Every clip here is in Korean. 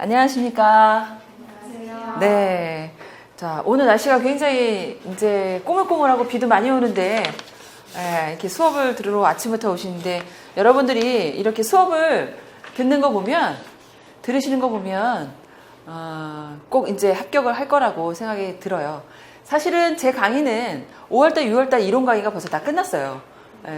안녕하십니까? 안녕하세요. 네. 자, 오늘 날씨가 굉장히 이제 꼬물꼬물하고 비도 많이 오는데, 이렇게 수업을 들으러 아침부터 오시는데, 여러분들이 이렇게 수업을 듣는 거 보면, 들으시는 거 보면, 꼭 이제 합격을 할 거라고 생각이 들어요. 사실은 제 강의는 5월달, 6월달 이론 강의가 벌써 다 끝났어요.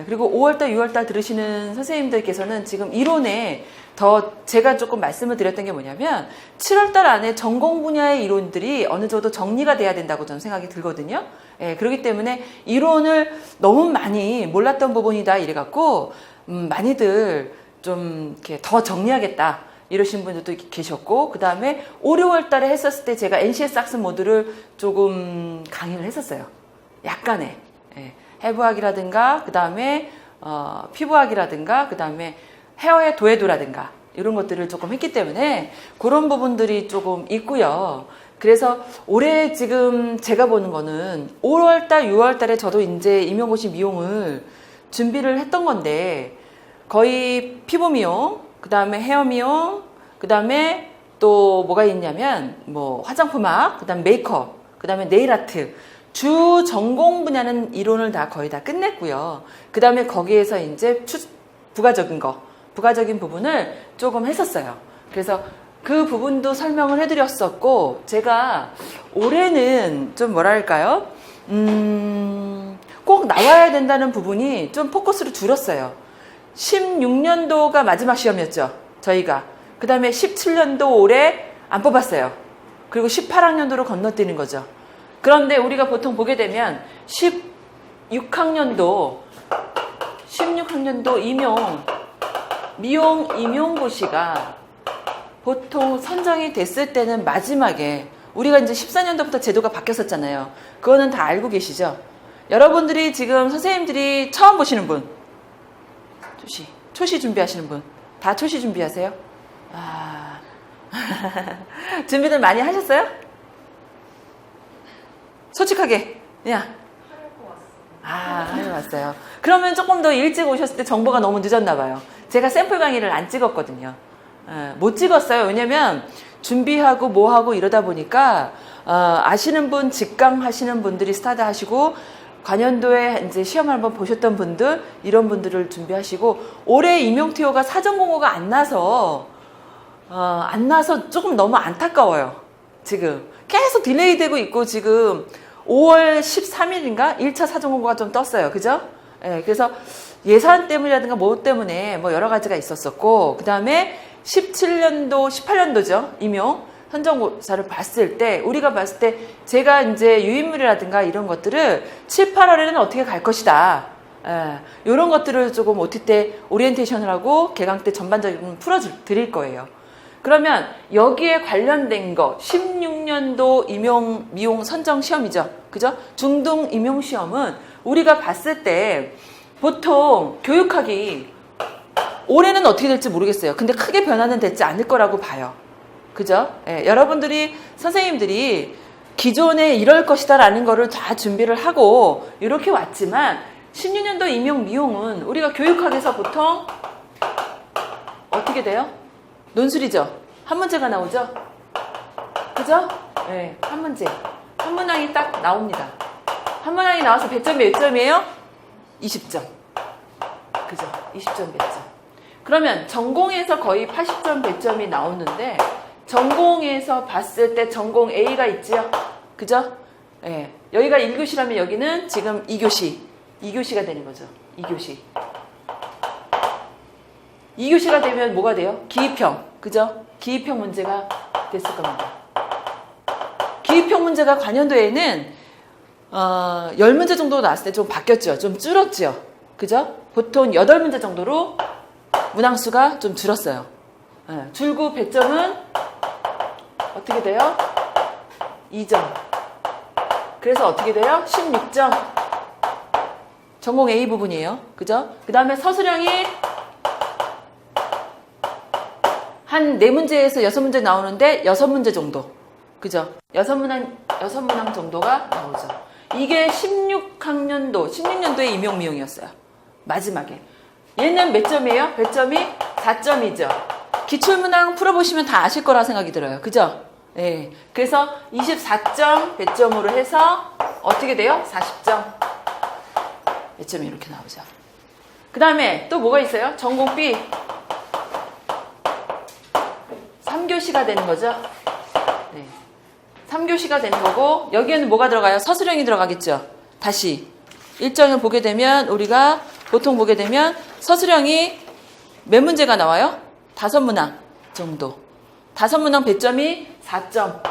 그리고 5월달, 6월달 들으시는 선생님들께서는 지금 이론에 더 제가 조금 말씀을 드렸던 게 뭐냐면 7월달 안에 전공 분야의 이론들이 어느 정도 정리가 돼야 된다고 저는 생각이 들거든요. 그렇기 때문에 이론을 너무 많이 몰랐던 부분이다 이래갖고 많이들 좀 이렇게 더 정리하겠다 이러신 분들도 계셨고, 그 다음에 5, 6월달에 했었을 때 제가 NCS 학습 모드를 조금 강의를 했었어요. 약간의 해부학이라든가 그 다음에 피부학이라든가 그 다음에 헤어의 도해도라든가 이런 것들을 조금 했기 때문에 그런 부분들이 조금 있고요. 그래서 올해 지금 제가 보는 거는 5월달, 6월달에 저도 이제 임용고시 미용을 준비를 했던 건데 거의 피부 미용, 그 다음에 헤어 미용, 그 다음에 또 뭐가 있냐면 뭐 화장품학, 그 다음 메이크업, 그 다음에 네일 아트 주 전공 분야는 이론을 다 거의 다 끝냈고요. 그 다음에 거기에서 이제 부가적인 부분을 조금 했었어요. 그래서 그 부분도 설명을 해드렸었고, 제가 올해는 좀 뭐랄까요? 꼭 나와야 된다는 부분이 좀 포커스를 줄였어요. 16년도가 마지막 시험이었죠, 저희가. 그 다음에 17년도 올해 안 뽑았어요. 그리고 18학년도로 건너뛰는 거죠. 그런데 우리가 보통 보게 되면 16학년도 미용 임용고시가 보통 선정이 됐을 때는 마지막에, 우리가 이제 14년도부터 제도가 바뀌었었잖아요. 그거는 다 알고 계시죠? 여러분들이 지금 선생님들이 처음 보시는 분, 초시 준비하시는 분, 다 초시 준비하세요? 준비들 많이 하셨어요? 솔직하게, 그냥. 해봤어요. 그러면 조금 더 일찍 오셨을 때 정보가 너무 늦었나 봐요. 제가 샘플 강의를 안 찍었거든요. 못 찍었어요. 왜냐면 준비하고 뭐하고 이러다 보니까 아시는 분, 직강 하시는 분들이 스타트 하시고 관연도에 이제 시험을 한번 보셨던 분들, 이런 분들을 준비하시고, 올해 임용투어가 사전공고가 안 나서 조금 너무 안타까워요. 지금 계속 딜레이 되고 있고, 지금 5월 13일인가 1차 사전공고가 좀 떴어요. 그죠? 그래서 예산 때문이라든가 뭐 때문에 뭐 여러 가지가 있었었고, 그 다음에 17년도, 18년도죠. 임용 선정고사를 봤을 때, 우리가 봤을 때 제가 이제 유인물이라든가 이런 것들을 7, 8월에는 어떻게 갈 것이다. 이런 것들을 조금 OT 때 오리엔테이션을 하고 개강 때 전반적으로 풀어드릴 거예요. 그러면 여기에 관련된 거 16년도 미용 선정 시험이죠. 그죠? 중등 임용 시험은 우리가 봤을 때 보통 교육학이 올해는 어떻게 될지 모르겠어요. 근데 크게 변화는 되지 않을 거라고 봐요. 그죠? 여러분들이, 선생님들이 기존에 이럴 것이다 라는 거를 다 준비를 하고 이렇게 왔지만 16년도 미용은 우리가 교육학에서 보통 어떻게 돼요? 논술이죠. 한 문제가 나오죠. 그죠? 한 문제. 한 문항이 딱 나옵니다. 한 문항이 나와서 배점이 몇 점이에요? 20점. 그죠? 20점 배점. 그러면 전공에서 거의 80점 배점이 나오는데, 전공에서 봤을 때 전공 A가 있지요? 그죠? 여기가 1교시라면 여기는 지금 2교시가 되는 거죠. 2교시가 되면 뭐가 돼요? 기입형. 그죠? 기입형 문제가 됐을 겁니다. 기입형 문제가 관연도에는 10문제 정도 나왔을 때 좀 바뀌었죠. 좀 줄었죠. 그죠? 보통 8문제 정도로 문항수가 좀 줄었어요. 줄고 배점은 어떻게 돼요? 2점. 그래서 어떻게 돼요? 16점. 전공 A 부분이에요. 그죠? 그 다음에 서술형이 한 4문제에서 6문제 나오는데 6문제 정도. 그죠? 6문항 정도가 나오죠. 이게 16년도의 임용미용이었어요. 마지막에. 얘는 몇 점이에요? 배점이 4점이죠. 기출문항 풀어보시면 다 아실 거라 생각이 들어요. 그죠? 예. 그래서 24점 배점으로 해서 어떻게 돼요? 40점 배점이 이렇게 나오죠. 그 다음에 또 뭐가 있어요? 전공 B 3교시가 되는 거죠. 네. 3교시가 되는 거고 여기에는 뭐가 들어가요? 서술형이 들어가겠죠. 다시 일정을 보게 되면 우리가 보통 보게 되면 서술형이 몇 문제가 나와요? 5문항 정도. 5문항 배점이 4점.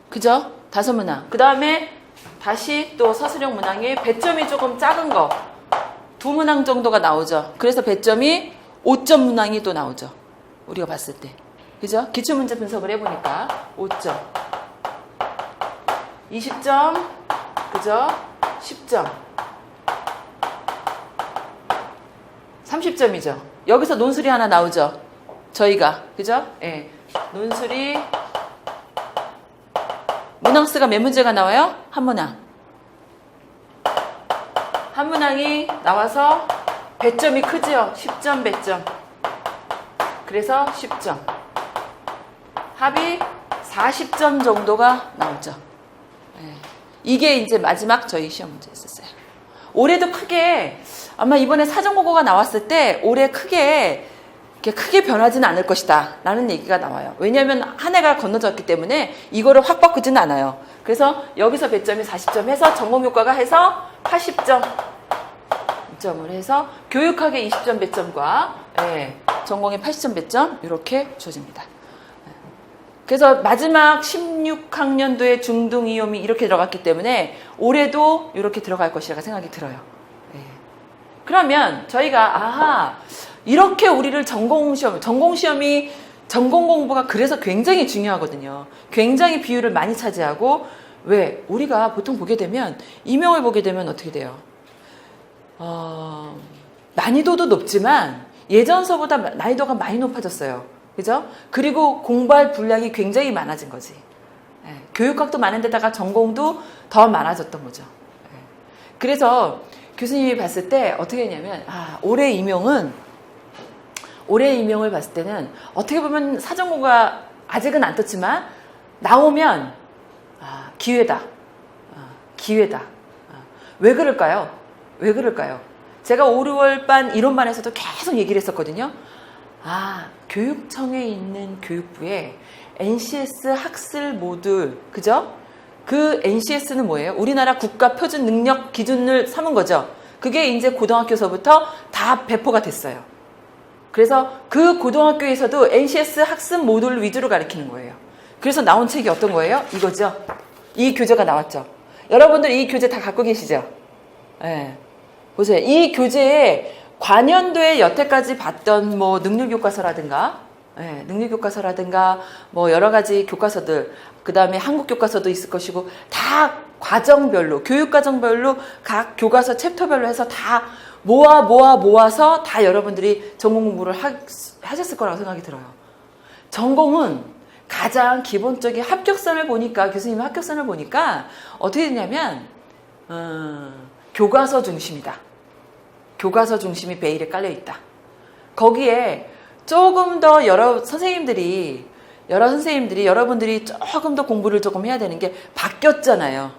그죠? 5문항. 그 다음에 다시 또 서술형 문항이 배점이 조금 작은 거 2문항 정도가 나오죠. 그래서 배점이 5점 문항이 또 나오죠. 우리가 봤을 때. 그죠? 기출문제 분석을 해보니까 5점 20점 그죠? 10점 30점이죠. 여기서 논술이 하나 나오죠. 저희가 그죠? 예. 논술이 문항수가 몇 문제가 나와요? 한 문항. 한 문항이 나와서 배점이 크죠? 10점 배점. 그래서 10점. 합이 40점 정도가 나오죠. 네. 이게 이제 마지막 저희 시험 문제였었어요. 올해도 크게 아마 이번에 사전고거가 나왔을 때 올해 크게 변하지는 않을 것이다 라는 얘기가 나와요. 왜냐하면 한 해가 건너졌기 때문에 이거를 확 바꾸지는 않아요. 그래서 여기서 배점이 40점 해서 전공효과가 해서 80점 점을 해서 교육학의 20점 배점과 전공의 80점 배점 이렇게 주어집니다. 그래서 마지막 16학년도에 중등이용이 이렇게 들어갔기 때문에 올해도 이렇게 들어갈 것이라 생각이 들어요. 그러면 저희가 이렇게 우리를 전공시험이 전공 공부가 그래서 굉장히 중요하거든요. 굉장히 비율을 많이 차지하고 왜? 우리가 보통 보게 되면 임용을 보게 되면 어떻게 돼요? 난이도도 높지만 예전서보다 난이도가 많이 높아졌어요. 그죠? 그리고 공부할 분량이 굉장히 많아진 거지. 교육학도 많은데다가 전공도 더 많아졌던 거죠. 그래서 교수님이 봤을 때 어떻게 했냐면 올해 임용을 봤을 때는 어떻게 보면 사전고가 아직은 안 떴지만 나오면 기회다. 기회다. 왜 그럴까요? 왜 그럴까요? 제가 5, 6월반 이론반에서도 계속 얘기를 했었거든요. 교육청에 있는 교육부에 NCS 학술 모듈, 그죠? 그 NCS는 뭐예요? 우리나라 국가 표준 능력 기준을 삼은 거죠. 그게 이제 고등학교서부터 다 배포가 됐어요. 그래서 그 고등학교에서도 NCS 학습 모듈 위주로 가르치는 거예요. 그래서 나온 책이 어떤 거예요? 이거죠. 이 교재가 나왔죠. 여러분들 이 교재 다 갖고 계시죠? 보세요. 이 교재에 관연도에 여태까지 봤던 능력교과서라든가 여러 가지 교과서들, 그 다음에 한국 교과서도 있을 것이고 다 과정별로, 교육과정별로 각 교과서 챕터별로 해서 다 모아서 다 여러분들이 전공 공부를 하셨을 거라고 생각이 들어요. 전공은 가장 기본적인 합격선을 보니까, 교수님의 합격선을 보니까 어떻게 되냐면 교과서 중심이다. 교과서 중심이 베일에 깔려있다. 거기에 조금 더 여러 선생님들이 여러분들이 조금 더 공부를 조금 해야 되는 게 바뀌었잖아요.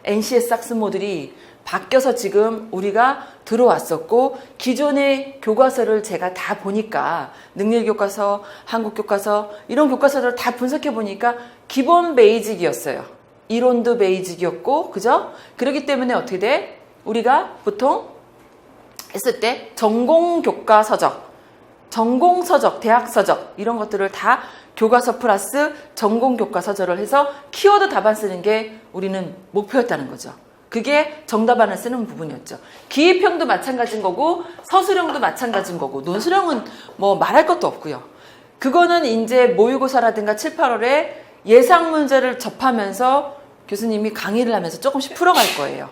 NCS 학습 모듈이 바뀌어서 지금 우리가 들어왔었고, 기존의 교과서를 제가 다 보니까 능력교과서, 한국교과서 이런 교과서들을 다 분석해 보니까 기본 베이직이었어요. 이론도 베이직이었고, 그죠? 그렇기 때문에 어떻게 돼? 우리가 보통 했을 때 전공교과서적, 전공서적, 대학서적 이런 것들을 다 교과서 플러스 전공교과서적을 해서 키워드 답안 쓰는 게 우리는 목표였다는 거죠. 그게 정답안을 쓰는 부분이었죠. 기입형도 마찬가지인 거고 서술형도 마찬가지인 거고 논술형은 뭐 말할 것도 없고요. 그거는 이제 모의고사라든가 7, 8월에 예상 문제를 접하면서 교수님이 강의를 하면서 조금씩 풀어갈 거예요.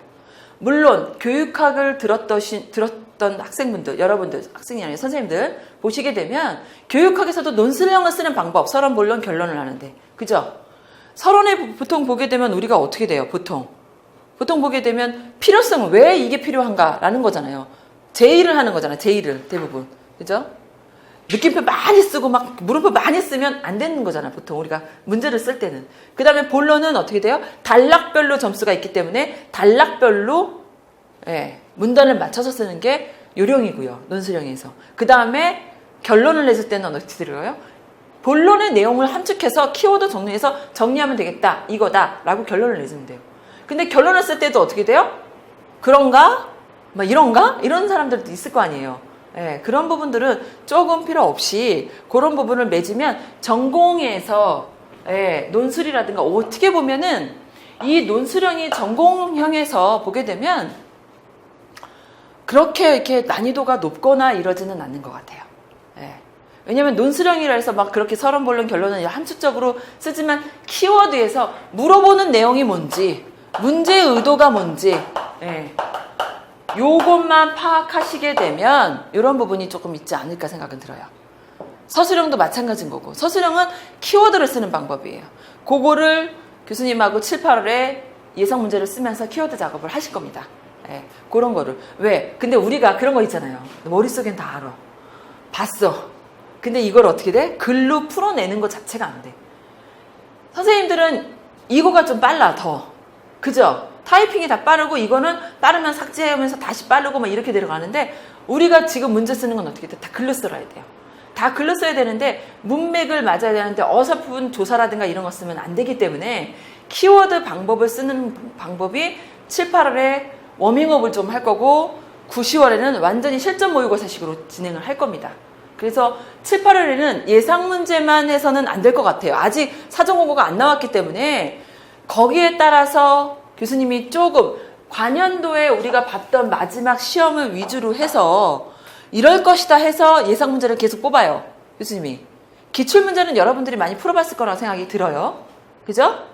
물론 교육학을 들었던 봤던 학생분들, 여러분들, 학생이 아니라 선생님들 보시게 되면 교육학에서도 논술형을 쓰는 방법, 서론, 본론, 결론을 하는데, 그죠? 서론에 보통 보게 되면 우리가 어떻게 돼요? 보통 보게 되면 필요성은 왜 이게 필요한가라는 거잖아요. 제의를 하는 거잖아요. 제의를 대부분, 그죠? 느낌표 많이 쓰고 막 물음표 많이 쓰면 안 되는 거잖아요. 보통 우리가 문제를 쓸 때는. 그 다음에 본론은 어떻게 돼요? 단락별로 점수가 있기 때문에 단락별로 문단을 맞춰서 쓰는 게 요령이고요. 논술형에서. 그 다음에 결론을 냈을 때는 어떻게 들어요? 본론의 내용을 함축해서 키워드 정리해서 정리하면 되겠다. 이거다. 라고 결론을 내주면 돼요. 근데 결론을 쓸 때도 어떻게 돼요? 그런가? 막 이런가? 이런 사람들도 있을 거 아니에요. 그런 부분들은 조금 필요 없이 그런 부분을 맺으면 전공에서 논술이라든가 어떻게 보면은 이 논술형이 전공형에서 보게 되면 그렇게 이렇게 난이도가 높거나 이러지는 않는 것 같아요. 왜냐면 논술형이라 해서 막 그렇게 서론, 본론, 결론은 함축적으로 쓰지만 키워드에서 물어보는 내용이 뭔지, 문제의 의도가 뭔지, 요것만 파악하시게 되면 이런 부분이 조금 있지 않을까 생각은 들어요. 서술형도 마찬가지인 거고, 서술형은 키워드를 쓰는 방법이에요. 그거를 교수님하고 7, 8월에 예상 문제를 쓰면서 키워드 작업을 하실 겁니다. 그런 거를. 왜? 근데 우리가 그런 거 있잖아요. 머릿속엔 다 알아. 봤어. 근데 이걸 어떻게 돼? 글로 풀어내는 것 자체가 안 돼. 선생님들은 이거가 좀 빨라, 더. 그죠? 타이핑이 다 빠르고 이거는 빠르면 삭제하면서 다시 빠르고 막 이렇게 내려가는데 우리가 지금 문제 쓰는 건 어떻게 돼? 다 글로 써야 돼요. 다 글로 써야 되는데 문맥을 맞아야 되는데 어설픈 조사라든가 이런 거 쓰면 안 되기 때문에 키워드 방법을 쓰는 방법이 7, 8월에 워밍업을 좀 할 거고 9, 10월에는 완전히 실전 모의고사식으로 진행을 할 겁니다. 그래서 7, 8월에는 예상 문제만 해서는 안 될 것 같아요. 아직 사전공고가 안 나왔기 때문에 거기에 따라서 교수님이 조금 관연도에 우리가 봤던 마지막 시험을 위주로 해서 이럴 것이다 해서 예상 문제를 계속 뽑아요. 교수님이. 기출문제는 여러분들이 많이 풀어봤을 거라고 생각이 들어요. 그죠?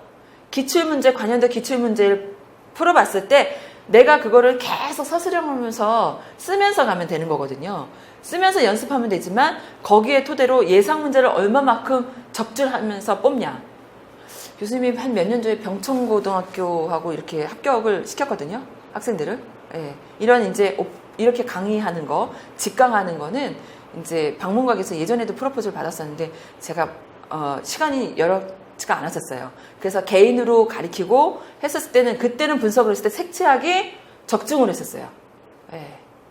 기출문제, 관연도 기출문제를 풀어봤을 때 내가 그거를 계속 서술형하면서 쓰면서 가면 되는 거거든요. 쓰면서 연습하면 되지만 거기에 토대로 예상 문제를 얼마만큼 적절하면서 뽑냐. 교수님이 한 몇 년 전에 병천고등학교하고 이렇게 합격을 시켰거든요. 학생들을. 이런 이제 이렇게 강의하는 거, 직강하는 거는 이제 방문각에서 예전에도 프로포즈를 받았었는데 제가 시간이 여럿지가 않았었어요. 그래서 개인으로 가르치고 했었을 때는 그때는 분석을 했을 때 색채하게 적중을 했었어요.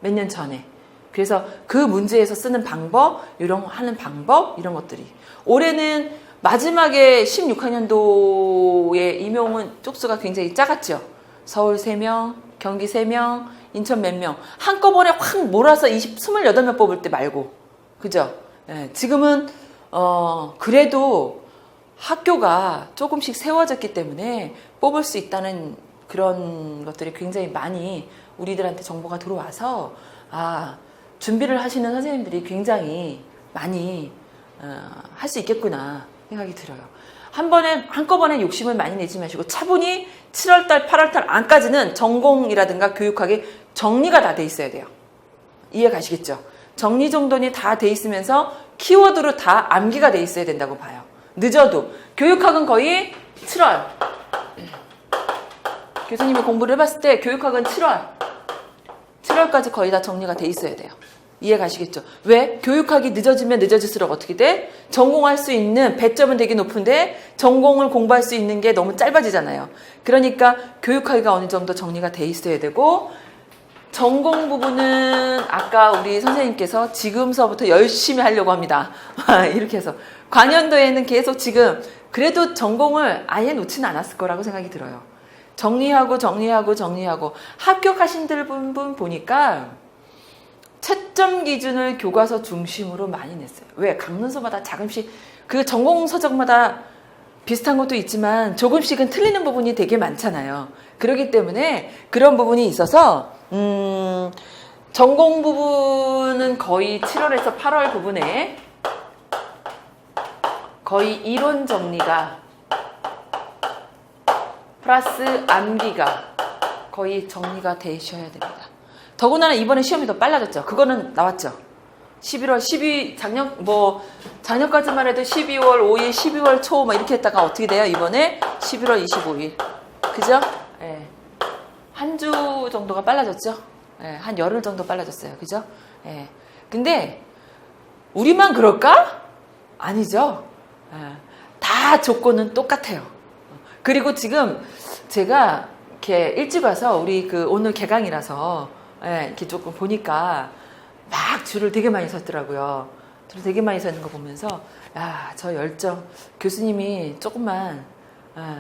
몇 년 전에. 그래서 그 문제에서 쓰는 방법, 이런 거 하는 방법 이런 것들이. 올해는 마지막에 16학년도의 임용은 쪽수가 굉장히 작았죠. 서울 3명, 경기 3명, 인천 몇 명. 한꺼번에 확 몰아서 28명 뽑을 때 말고. 그죠? 지금은 그래도 학교가 조금씩 세워졌기 때문에 뽑을 수 있다는 그런 것들이 굉장히 많이 우리들한테 정보가 들어와서 준비를 하시는 선생님들이 굉장히 많이 할 수 있겠구나 생각이 들어요. 한꺼번에 욕심을 많이 내지 마시고 차분히 7월달, 8월달 안까지는 전공이라든가 교육학이 정리가 다 돼 있어야 돼요. 이해 가시겠죠? 정리정돈이 다 돼 있으면서 키워드로 다 암기가 돼 있어야 된다고 봐요. 늦어도. 교육학은 거의 7월. 교수님이 공부를 해봤을 때 교육학은 7월까지 거의 다 정리가 돼 있어야 돼요. 이해 가시겠죠? 왜? 교육학이 늦어지면 늦어질수록 어떻게 돼? 전공할 수 있는 배점은 되게 높은데 전공을 공부할 수 있는 게 너무 짧아지잖아요. 그러니까 교육학이 어느 정도 정리가 돼 있어야 되고 전공 부분은 아까 우리 선생님께서 지금서부터 열심히 하려고 합니다. 이렇게 해서 관연도에는 계속 지금 그래도 전공을 아예 놓지는 않았을 거라고 생각이 들어요. 정리하고 합격하신 분 보니까 채점 기준을 교과서 중심으로 많이 냈어요. 왜? 각 문서마다 조금씩 그 전공 서적마다 비슷한 것도 있지만 조금씩은 틀리는 부분이 되게 많잖아요. 그렇기 때문에 그런 부분이 있어서 전공 부분은 거의 7월에서 8월 부분에 거의 이론 정리가 플러스 암기가 거의 정리가 되셔야 됩니다. 더군다나 이번에 시험이 더 빨라졌죠. 그거는 나왔죠. 11월 12 작년까지만 해도 12월 5일, 12월 초 막 이렇게 했다가 어떻게 돼요? 이번에 11월 25일. 그죠? 예. 한 주 정도가 빨라졌죠. 예. 한 열흘 정도 빨라졌어요. 그죠? 예. 근데 우리만 그럴까? 아니죠. 예. 다 조건은 똑같아요. 그리고 지금 제가 이렇게 일찍 와서 우리 오늘 개강이라서 예, 이렇게 조금 보니까 막 줄을 되게 많이 섰더라고요. 줄을 되게 많이 서는 거 보면서 야, 저 열정 교수님이 조금만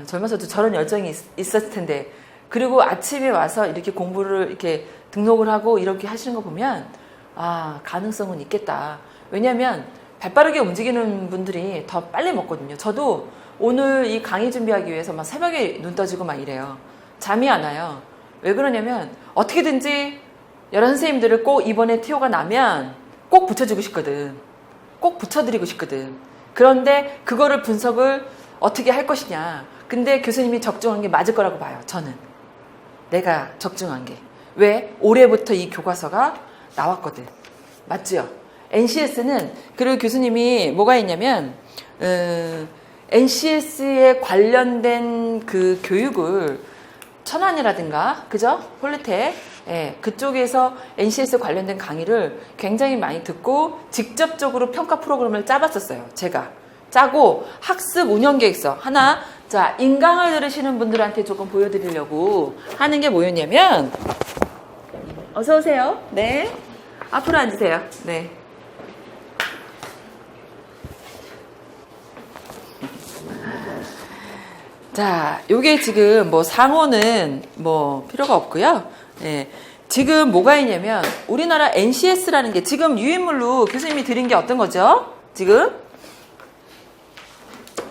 젊어서도 저런 열정이 있었을 텐데 그리고 아침에 와서 이렇게 공부를 이렇게 등록을 하고 이렇게 하시는 거 보면 가능성은 있겠다. 왜냐하면 발빠르게 움직이는 분들이 더 빨리 먹거든요. 저도 오늘 이 강의 준비하기 위해서 막 새벽에 눈 떠지고 막 이래요. 잠이 안 와요. 왜 그러냐면 어떻게든지 여러 선생님들을 꼭 이번에 TO가 나면 꼭 붙여주고 싶거든. 꼭 붙여드리고 싶거든. 그런데 그거를 분석을 어떻게 할 것이냐. 근데 교수님이 적중한 게 맞을 거라고 봐요. 저는. 내가 적중한 게. 왜? 올해부터 이 교과서가 나왔거든. 맞죠? NCS는 그리고 교수님이 뭐가 있냐면 NCS에 관련된 그 교육을 천안이라든가 그죠? 폴리텍 그쪽에서 NCS 관련된 강의를 굉장히 많이 듣고 직접적으로 평가 프로그램을 짜봤었어요. 제가 짜고 학습 운영 계획서 하나 자 인강을 들으시는 분들한테 조금 보여드리려고 하는 게 뭐였냐면 어서 오세요. 네 앞으로 앉으세요. 네. 자, 요게 지금 상호는 필요가 없고요. 예. 지금 뭐가 있냐면 우리나라 NCS라는 게 지금 유인물로 교수님이 드린 게 어떤 거죠? 지금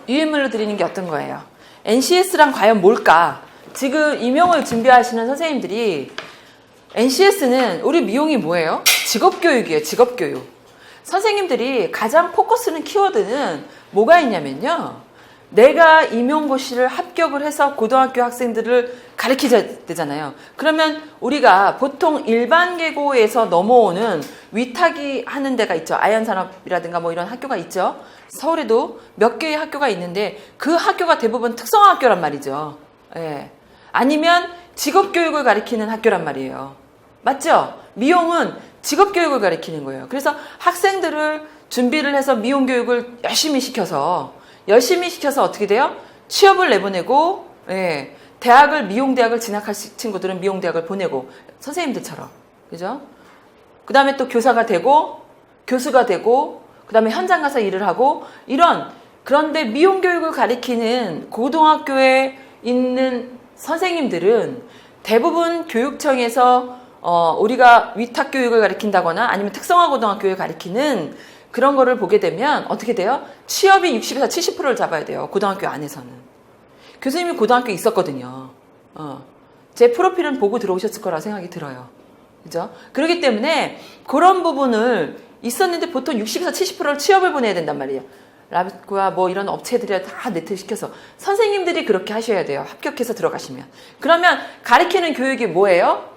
유인물로 드리는 게 어떤 거예요? NCS란 과연 뭘까? 지금 임용을 준비하시는 선생님들이 NCS는 우리 미용이 뭐예요? 직업교육이에요. 직업교육. 선생님들이 가장 포커스는 키워드는 뭐가 있냐면요. 내가 임용고시를 합격을 해서 고등학교 학생들을 가르쳐야 되잖아요. 그러면 우리가 보통 일반 계고에서 넘어오는 위탁이 하는 데가 있죠. 아현산업이라든가 이런 학교가 있죠. 서울에도 몇 개의 학교가 있는데 그 학교가 대부분 특성화학교란 말이죠. 예. 아니면 직업교육을 가르치는 학교란 말이에요. 맞죠? 미용은 직업교육을 가르치는 거예요. 그래서 학생들을 준비를 해서 미용교육을 열심히 시켜서 어떻게 돼요? 취업을 내보내고, 미용대학을 진학할 친구들은 미용대학을 보내고, 선생님들처럼. 그죠? 그 다음에 또 교사가 되고, 교수가 되고, 그 다음에 현장 가서 일을 하고, 그런데 미용교육을 가리키는 고등학교에 있는 선생님들은 대부분 교육청에서, 우리가 위탁교육을 가리킨다거나 아니면 특성화 고등학교를 가리키는 그런 거를 보게 되면 어떻게 돼요? 취업이 60에서 70%를 잡아야 돼요. 고등학교 안에서는. 교수님이 고등학교에 있었거든요. 제 프로필은 보고 들어오셨을 거라 생각이 들어요. 그죠? 그렇기 때문에 그런 부분을 있었는데 보통 60에서 70%를 취업을 보내야 된단 말이에요. 라비과 이런 업체들이 다 네트시켜서 선생님들이 그렇게 하셔야 돼요. 합격해서 들어가시면. 그러면 가르치는 교육이 뭐예요?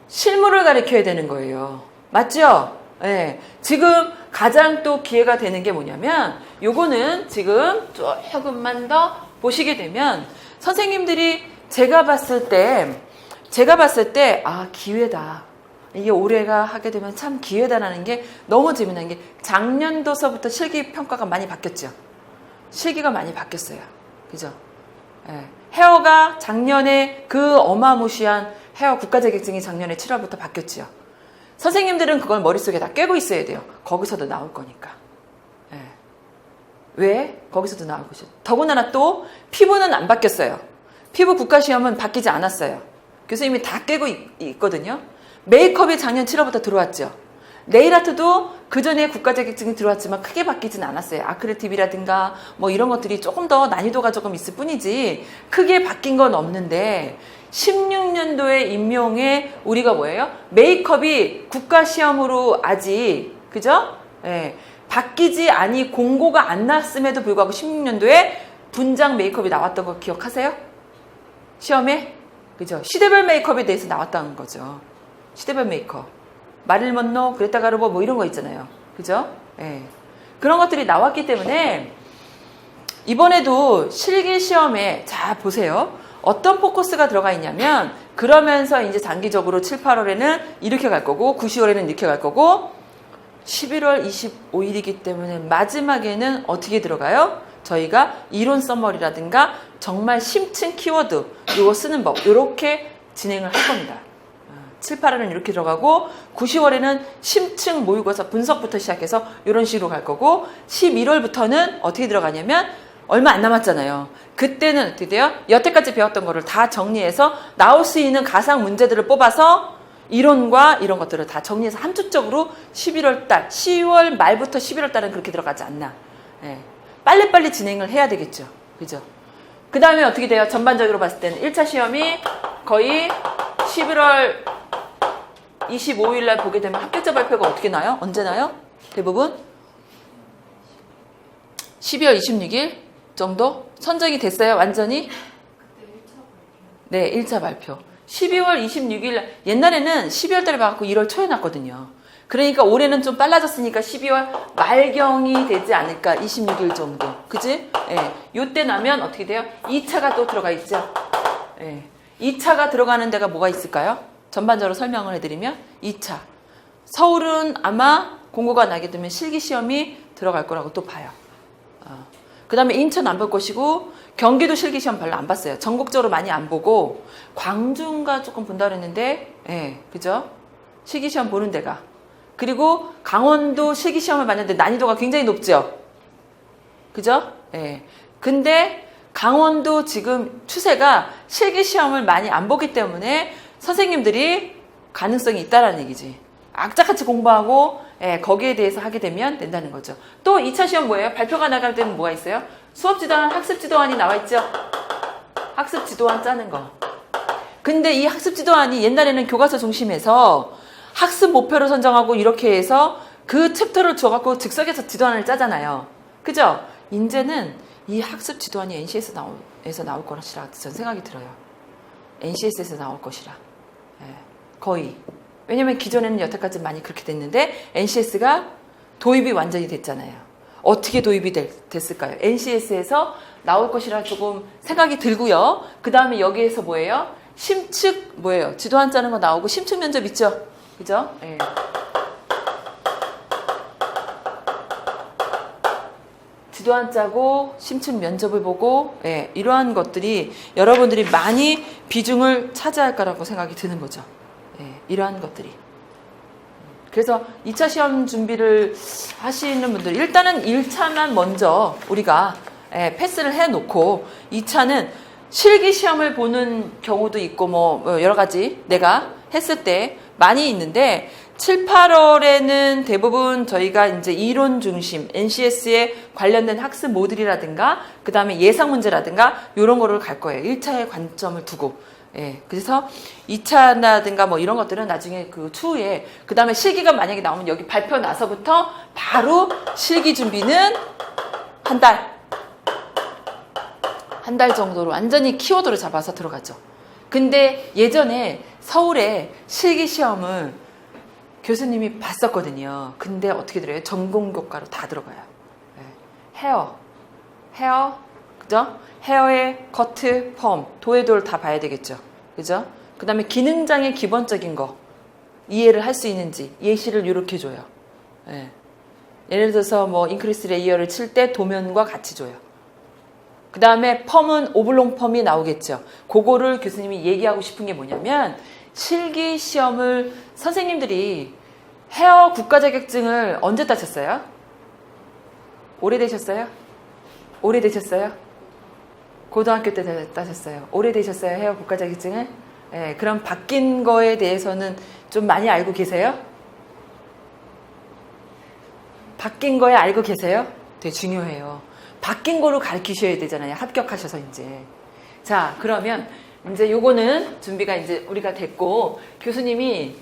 실무를 가르쳐야 되는 거예요. 맞죠? 네. 지금 가장 또 기회가 되는 게 뭐냐면 요거는 지금 조금만 더 보시게 되면 선생님들이 제가 봤을 때 기회다. 이게 올해가 하게 되면 참 기회다라는 게 너무 재미난 게 작년도서부터 실기 평가가 많이 바뀌었죠. 실기가 많이 바뀌었어요. 그죠? 네. 헤어가 작년에 그 어마무시한 헤어 국가자격증이 작년에 7월부터 바뀌었죠. 선생님들은 그걸 머릿속에 다 꿰고 있어야 돼요. 거기서도 나올 거니까. 네. 왜? 거기서도 나올 것이죠. 더군다나 또 피부는 안 바뀌었어요. 피부 국가시험은 바뀌지 않았어요. 교수님이 다 꿰고 있거든요. 메이크업이 작년 7월부터 들어왔죠. 네일아트도 그 전에 국가자격증이 들어왔지만 크게 바뀌진 않았어요. 아크릴팁이라든가 이런 것들이 조금 더 난이도가 조금 있을 뿐이지 크게 바뀐 건 없는데 16년도에 임용에 우리가 뭐예요? 메이크업이 국가시험으로 아직 그죠? 바뀌지 아니 공고가 안 났음에도 불구하고 16년도에 분장 메이크업이 나왔던 거 기억하세요? 시험에? 그죠? 시대별 메이크업에 대해서 나왔다는 거죠. 시대별 메이커, 마릴 먼로, 그레타 가르보 뭐 이런 거 있잖아요. 그죠? 예. 그런 것들이 나왔기 때문에 이번에도 실기시험에 자 보세요. 어떤 포커스가 들어가 있냐면 그러면서 이제 장기적으로 7, 8월에는 이렇게 갈 거고 9, 10월에는 이렇게 갈 거고 11월 25일이기 때문에 마지막에는 어떻게 들어가요? 저희가 이론 써머리라든가 정말 심층 키워드 요거 쓰는 법 요렇게 진행을 할 겁니다. 7, 8월은 이렇게 들어가고 9, 10월에는 심층 모의고사 분석부터 시작해서 이런 식으로 갈 거고 11월부터는 어떻게 들어가냐면 얼마 안 남았잖아요. 그때는 어떻게 돼요? 여태까지 배웠던 거를 다 정리해서 나올 수 있는 가상 문제들을 뽑아서 이론과 이런 것들을 다 정리해서 함축적으로 11월 달, 10월 말부터 11월 달은 그렇게 들어가지 않나. 예. 빨리빨리 진행을 해야 되겠죠. 그죠? 그 다음에 어떻게 돼요? 전반적으로 봤을 때는 1차 시험이 거의 11월 25일 날 보게 되면 합격자 발표가 어떻게 나요? 언제 나요? 대부분? 12월 26일 정도? 선정이 됐어요? 완전히? 네, 1차 발표. 12월 26일 날, 옛날에는 12월 달에 봐갖고 1월 초에 났거든요. 그러니까 올해는 좀 빨라졌으니까 12월 말경이 되지 않을까? 26일 정도. 그지? 예. 요때 나면 어떻게 돼요? 2차가 또 들어가 있죠? 예. 2차가 들어가는 데가 뭐가 있을까요? 전반적으로 설명을 해드리면 2차. 서울은 아마 공고가 나게 되면 실기시험이 들어갈 거라고 또 봐요. 그 다음에 인천 안 볼 것이고 경기도 실기시험 별로 안 봤어요. 전국적으로 많이 안 보고 광주인가 조금 본다 그랬는데 예, 그죠? 실기시험 보는 데가. 그리고 강원도 실기시험을 봤는데 난이도가 굉장히 높죠? 그죠? 예. 근데 강원도 지금 추세가 실기시험을 많이 안 보기 때문에 선생님들이 가능성이 있다라는 얘기지. 악착같이 공부하고 예, 거기에 대해서 하게 되면 된다는 거죠. 또 2차 시험 뭐예요? 발표가 나갈 때는 뭐가 있어요? 수업지도안, 학습지도안이 나와 있죠? 학습지도안 짜는 거. 근데 이 학습지도안이 옛날에는 교과서 중심에서 학습 목표를 선정하고 이렇게 해서 그 챕터를 줘갖고 즉석에서 지도안을 짜잖아요. 그죠? 이제는 이 학습지도안이 NCS에서 나올 것이라 저는 생각이 들어요. NCS에서 나올 것이라. 예, 거의. 왜냐면 기존에는 여태까지 많이 그렇게 됐는데 NCS가 도입이 완전히 됐잖아요. 어떻게 도입이 됐을까요? NCS에서 나올 것이라 조금 생각이 들고요. 그 다음에 여기에서 뭐예요? 심측 뭐예요? 지도안 짜는 거 나오고 심측 면접 있죠? 그죠? 예. 지도안 짜고 심층 면접을 보고 예, 이러한 것들이 여러분들이 많이 비중을 차지할 거라고 생각이 드는 거죠. 예, 이러한 것들이. 그래서 2차 시험 준비를 하시는 분들 일단은 1차만 먼저 우리가 예, 패스를 해놓고 2차는 실기시험을 보는 경우도 있고 뭐 여러 가지 내가 했을 때 많이 있는데 7, 8월에는 대부분 저희가 이제 이론 중심, NCS에 관련된 학습 모듈이라든가, 그 다음에 예상 문제라든가, 이런 거를 갈 거예요. 1차에 관점을 두고. 예. 그래서 2차라든가 뭐 이런 것들은 나중에 그 추후에, 그 다음에 실기가 만약에 나오면 여기 발표 나서부터 바로 실기 준비는 한 달. 한 달 정도로 완전히 키워드를 잡아서 들어가죠. 근데 예전에 서울에 실기 시험을 교수님이 봤었거든요. 근데 어떻게 들어요? 전공교과로 다 들어가요. 네. 헤어, 그죠? 헤어의 커트, 펌, 도에도를 다 봐야 되겠죠. 그죠? 그 다음에 기능장의 기본적인 거, 이해를 할 수 있는지, 예시를 이렇게 줘요. 네. 예를 들어서 뭐, 인크리스 레이어를 칠 때 도면과 같이 줘요. 그 다음에 펌은 오블롱 펌이 나오겠죠. 그거를 교수님이 얘기하고 싶은 게 뭐냐면, 실기 시험을 선생님들이 헤어 국가 자격증을 언제 따셨어요? 오래되셨어요? 오래되셨어요? 고등학교 때 따셨어요. 오래되셨어요? 헤어 국가 자격증을? 네, 그럼 바뀐 거에 대해서는 좀 많이 알고 계세요? 바뀐 거에 알고 계세요? 되게 중요해요. 바뀐 거로 가르치셔야 되잖아요. 합격하셔서 이제. 자, 그러면 이제 요거는 준비가 이제 우리가 됐고, 교수님이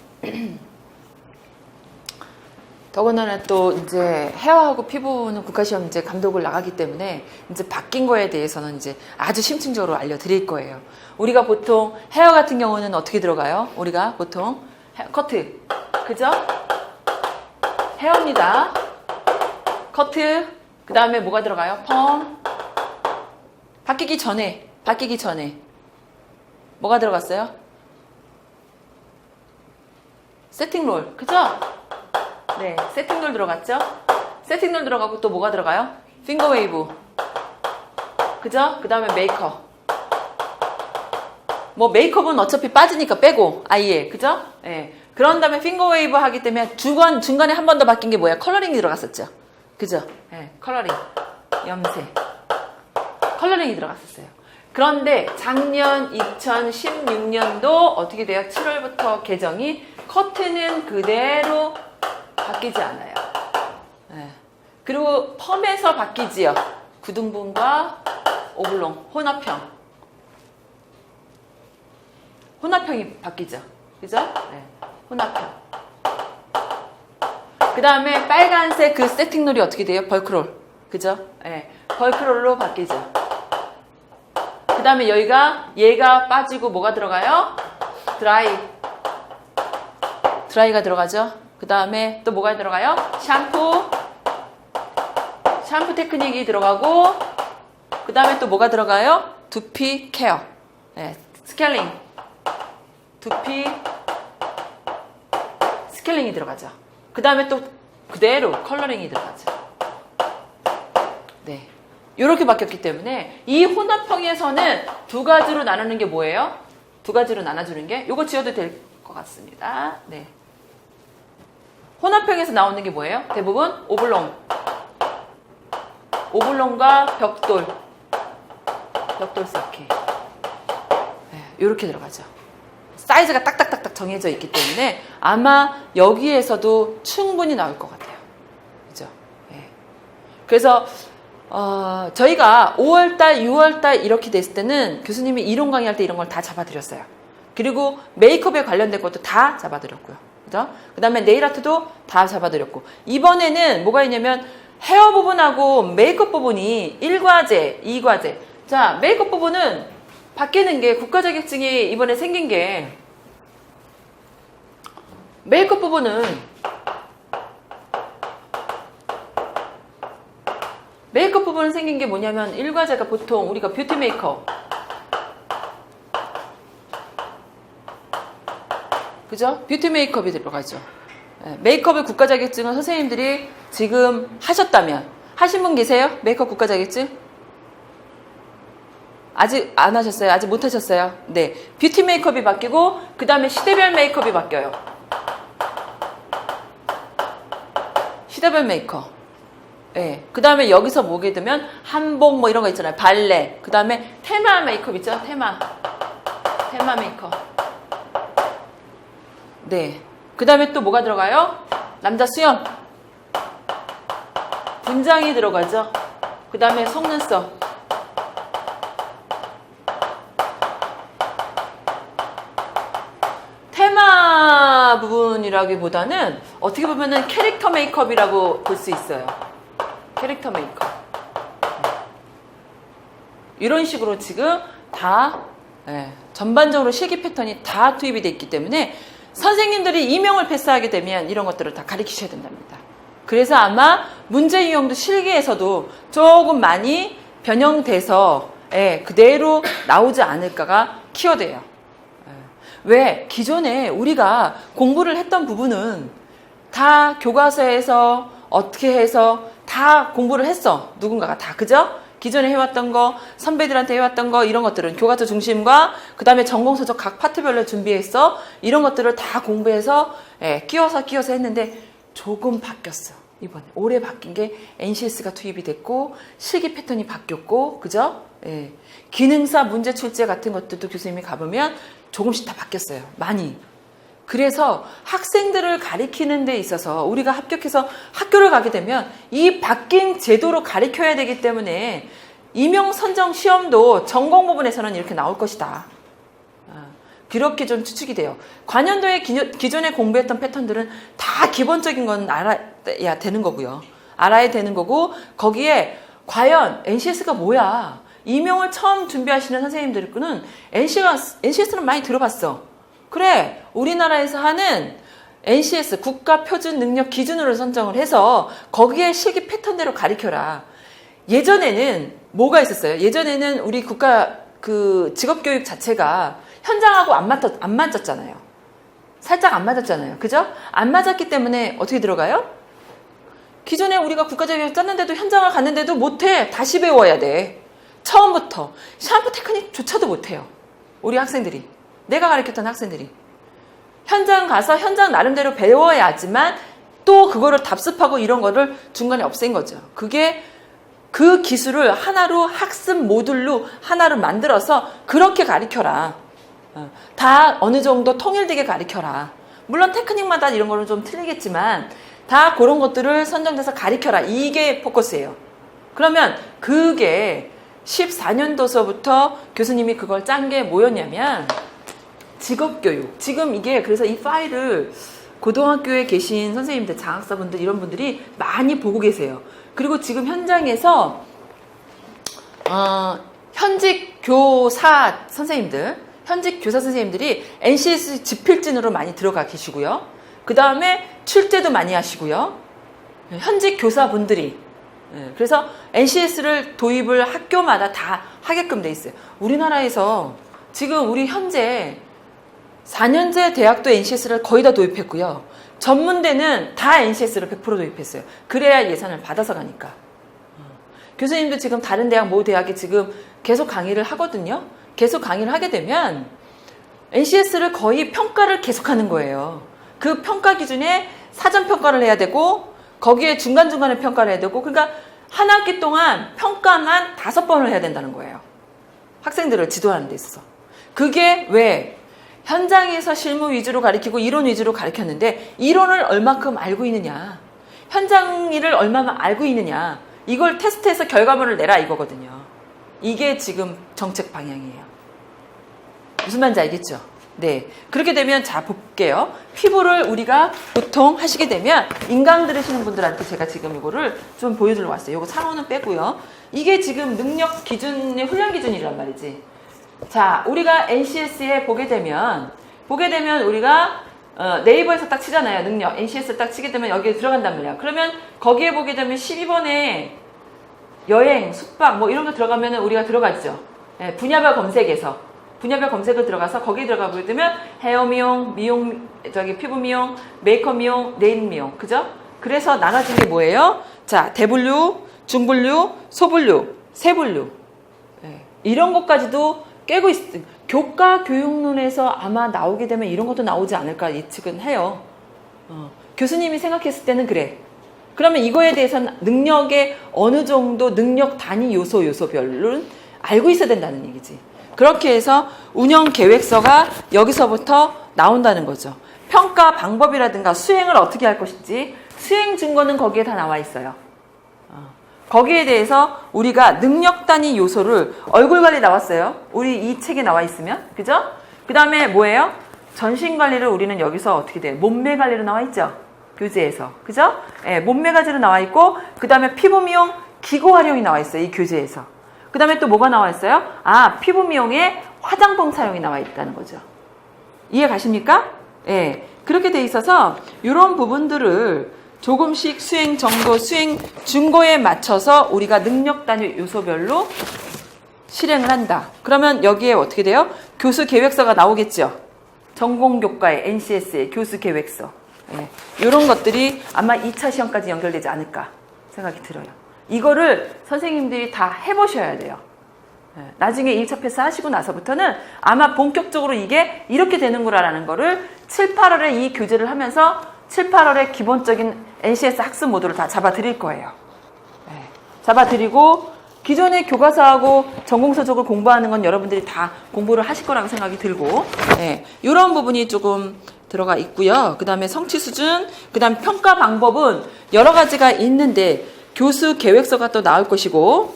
더군다나 또 이제 헤어하고 피부는 국가시험 이제 감독을 나가기 때문에 이제 바뀐 거에 대해서는 이제 아주 심층적으로 알려드릴 거예요. 우리가 보통 헤어 같은 경우는 어떻게 들어가요? 우리가 보통 커트. 그죠? 헤어입니다. 커트. 그 다음에 뭐가 들어가요? 펌. 바뀌기 전에 뭐가 들어갔어요? 세팅롤. 그죠? 네, 세팅롤 들어갔죠? 세팅롤 들어가고 또 뭐가 들어가요? 핑거웨이브. 그죠? 그 다음에 메이크업. 뭐 메이크업은 어차피 빠지니까 빼고 아예. 그죠? 네. 그런 다음에 핑거웨이브 하기 때문에 중간에 한 번 더 바뀐 게 뭐야? 컬러링이 들어갔었죠? 그죠? 네, 컬러링. 염색. 컬러링이 들어갔었어요. 그런데 작년 2016년도 어떻게 돼요? 7월부터 개정이 커트는 그대로 바뀌지 않아요. 네. 그리고 펌에서 바뀌지요. 구등분과 오블롱, 혼합형이 바뀌죠. 그죠? 네. 혼합형. 그 다음에 빨간색 그 세팅롤이 어떻게 돼요? 벌크롤. 그죠? 네. 벌크롤로 바뀌죠. 그 다음에 얘가 빠지고 뭐가 들어가요? 드라이가 들어가죠. 그 다음에 또 뭐가 들어가요? 샴푸 테크닉이 들어가고, 그 다음에 또 뭐가 들어가요? 두피 케어. 네, 스케일링. 두피 스케일링이 들어가죠. 그 다음에 또 그대로 컬러링이 들어가죠. 네. 이렇게 바뀌었기 때문에 이 혼합형에서는 두 가지로 나누는 게 뭐예요? 두 가지로 나눠주는 게, 요거 지어도 될 것 같습니다. 네. 혼합형에서 나오는 게 뭐예요? 대부분 오블롱과 벽돌 서킷. 네, 이렇게 들어가죠. 사이즈가 딱딱딱딱 정해져 있기 때문에 아마 여기에서도 충분히 나올 것 같아요. 그죠? 네. 그래서 저희가 5월달, 6월달 이렇게 됐을 때는 교수님이 이론 강의할 때 이런 걸 다 잡아드렸어요. 그리고 메이크업에 관련된 것도 다 잡아드렸고요. 그죠? 그 다음에 네일 아트도 다 잡아드렸고, 이번에는 뭐가 있냐면 헤어 부분하고 메이크업 부분이 1과제, 2과제. 자, 메이크업 부분은 바뀌는 게 국가 자격증이 이번에 생긴 게, 메이크업 부분은 생긴 게 뭐냐면 1과제가 보통 우리가 뷰티 메이크업, 그죠? 뷰티 메이크업이 들어가죠. 메이크업의 국가 자격증은 선생님들이 지금 하셨다면, 하신 분 계세요? 메이크업 국가 자격증? 아직 안 하셨어요? 아직 못 하셨어요? 네. 뷰티 메이크업이 바뀌고, 그 다음에 시대별 메이크업이 바뀌어요. 시대별 메이크업. 네. 그 다음에 여기서 보게 되면 한복 뭐 이런 거 있잖아요. 발레. 그 다음에 테마 메이크업 있죠? 테마 메이크업. 네. 그 다음에 또 뭐가 들어가요? 남자 수영. 분장이 들어가죠. 그 다음에 속눈썹. 테마 부분이라기보다는 어떻게 보면은 캐릭터 메이크업이라고 볼 수 있어요. 캐릭터 메이크업. 이런 식으로 지금 다 전반적으로 실기 패턴이 다 투입이 되어 있기 때문에 선생님들이 임용을 패스하게 되면 이런 것들을 다 가르치셔야 된답니다. 그래서 아마 문제 유형도 실기에서도 조금 많이 변형돼서 그대로 나오지 않을까가 키워드예요. 왜? 기존에 우리가 공부를 했던 부분은 다 교과서에서 어떻게 해서 다 공부를 했어. 누군가가 다. 그죠? 기존에 해왔던 거, 선배들한테 해왔던 거, 이런 것들은 교과서 중심과 그 다음에 전공서적 각 파트별로 준비했어. 이런 것들을 다 공부해서 끼워서 했는데 조금 바뀌었어. 이번에. 올해 바뀐 게 NCS가 투입이 됐고 실기 패턴이 바뀌었고, 그죠? 기능사 문제 출제 같은 것들도 교수님이 가보면 조금씩 다 바뀌었어요. 많이. 그래서 학생들을 가리키는 데 있어서 우리가 합격해서 학교를 가게 되면 이 바뀐 제도로 가리켜야 되기 때문에 임용 선정 시험도 전공 부분에서는 이렇게 나올 것이다. 그렇게 좀 추측이 돼요. 관연도에 기존에 공부했던 패턴들은 다 기본적인 건 알아야 되는 거고요. 알아야 되는 거고, 거기에 과연 NCS가 뭐야? 임용을 처음 준비하시는 선생님들은 NCS는 많이 들어봤어. 그래, 우리나라에서 하는 NCS 국가표준능력 기준으로 선정을 해서 거기에 실기 패턴대로 가르쳐라. 예전에는 뭐가 있었어요? 예전에는 우리 국가 그 직업교육 자체가 현장하고 안 맞았잖아요. 살짝 안 맞았잖아요. 그죠? 안 맞았기 때문에 어떻게 들어가요? 기존에 우리가 국가적으로 짰는데도 현장을 갔는데도 못해. 다시 배워야 돼. 처음부터. 샴푸 테크닉조차도 못해요. 우리 학생들이. 내가 가르쳤던 학생들이. 현장 가서 현장 나름대로 배워야지만 또 그거를 답습하고 이런 거를 중간에 없앤 거죠. 그게 그 기술을 하나로 학습 모듈로 하나를 만들어서 그렇게 가르쳐라. 다 어느 정도 통일되게 가르쳐라. 물론 테크닉마다 이런 거는 좀 틀리겠지만 다 그런 것들을 선정돼서 가르쳐라. 이게 포커스예요. 그러면 그게 14년도서부터 교수님이 그걸 짠 게 뭐였냐면 직업교육. 지금 이게 그래서 이 파일을 고등학교에 계신 선생님들, 장학사분들 이런 분들이 많이 보고 계세요. 그리고 지금 현장에서 현직 교사 선생님들, 현직 교사 선생님들이 NCS 집필진으로 많이 들어가 계시고요. 그 다음에 출제도 많이 하시고요. 현직 교사분들이. 그래서 NCS를 도입을 학교마다 다 하게끔 돼 있어요. 우리나라에서 지금 우리 현재 4년제 대학도 NCS를 거의 다 도입했고요. 전문대는 다 NCS를 100% 도입했어요. 그래야 예산을 받아서 가니까. 교수님도 지금 다른 대학, 모 대학에 지금 계속 강의를 하거든요. 계속 강의를 하게 되면 NCS를 거의 평가를 계속하는 거예요. 그 평가 기준에 사전 평가를 해야 되고 거기에 중간중간에 평가를 해야 되고 그러니까 한 학기 동안 평가만 5번을 해야 된다는 거예요. 학생들을 지도하는 데 있어서. 그게 왜? 현장에서 실무 위주로 가르치고 이론 위주로 가르쳤는데 이론을 얼마큼 알고 있느냐, 현장 일을 얼마나 알고 있느냐, 이걸 테스트해서 결과물을 내라 이거거든요. 이게 지금 정책 방향이에요. 무슨 말인지 알겠죠? 네. 그렇게 되면 자 볼게요. 피부를 우리가 보통 하시게 되면 인강 들으시는 분들한테 제가 지금 이거를 좀 보여주러 왔어요. 이거 상호는 빼고요. 이게 지금 능력 기준의 훈련 기준이란 말이지. 자, 우리가 NCS에 보게 되면 우리가 네이버에서 딱 치잖아요. 능력. NCS 딱 치게 되면 여기에 들어간단 말이야. 그러면 거기에 보게 되면 12번에 여행, 숙박 뭐 이런 거 들어가면 우리가 들어가죠. 네, 분야별 검색에서. 분야별 검색을 들어가서 거기에 들어가 보게 되면 헤어 미용, 피부 미용, 메이크업 미용, 네일 미용. 그죠? 그래서 나눠진 게 뭐예요? 자, 대분류, 중분류, 소분류, 세분류. 네, 이런 것까지도 깨고 있어요. 교과 교육론에서 아마 나오게 되면 이런 것도 나오지 않을까 예측은 해요. 교수님이 생각했을 때는 그래. 그러면 이거에 대해서는 능력의 어느 정도 능력 단위 요소별로는 알고 있어야 된다는 얘기지. 그렇게 해서 운영 계획서가 여기서부터 나온다는 거죠. 평가 방법이라든가 수행을 어떻게 할 것인지 수행 증거는 거기에 다 나와 있어요. 거기에 대해서 우리가 능력 단위 요소를 얼굴 관리 나왔어요. 우리 이 책에 나와 있으면. 그죠? 그 다음에 뭐예요? 전신 관리를 우리는 여기서 어떻게 돼요? 몸매 관리로 나와 있죠? 교재에서. 그죠? 예, 몸매 관리로 나와 있고 그 다음에 피부 미용 기구 활용이 나와 있어요. 이 교재에서. 그 다음에 또 뭐가 나와 있어요? 아, 피부 미용에 화장품 사용이 나와 있다는 거죠. 이해 가십니까? 예. 그렇게 돼 있어서 이런 부분들을 조금씩 수행 정도, 수행 중고에 맞춰서 우리가 능력 단위 요소별로 실행을 한다. 그러면 여기에 어떻게 돼요? 교수 계획서가 나오겠죠. 전공교과의 NCS의 교수 계획서. 예. 이런 것들이 아마 2차 시험까지 연결되지 않을까 생각이 들어요. 이거를 선생님들이 다 해보셔야 돼요. 예. 나중에 1차 패스 하시고 나서부터는 아마 본격적으로 이게 이렇게 되는구나라는 거를 7, 8월에 이 교재를 하면서 7, 8월에 기본적인 NCS 학습 모듈을 다 잡아드릴 거예요. 네. 잡아드리고 기존의 교과서하고 전공서적을 공부하는 건 여러분들이 다 공부를 하실 거라고 생각이 들고 네. 이런 부분이 조금 들어가 있고요. 그 다음에 성취 수준, 그 다음 평가 방법은 여러 가지가 있는데 교수 계획서가 또 나올 것이고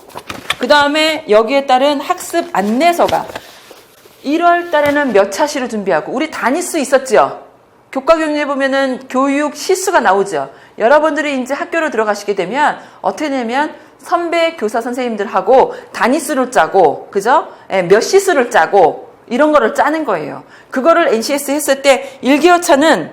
그 다음에 여기에 따른 학습 안내서가 1월 달에는 몇 차시를 준비하고 우리 단위수 있었죠? 교과 교육에 보면은 교육 시수가 나오죠. 여러분들이 이제 학교로 들어가시게 되면 어떻게 되면 선배 교사 선생님들하고 단위수를 짜고, 그죠? 예, 몇 시수를 짜고, 이런 거를 짜는 거예요. 그거를 NCS 했을 때 일기어차는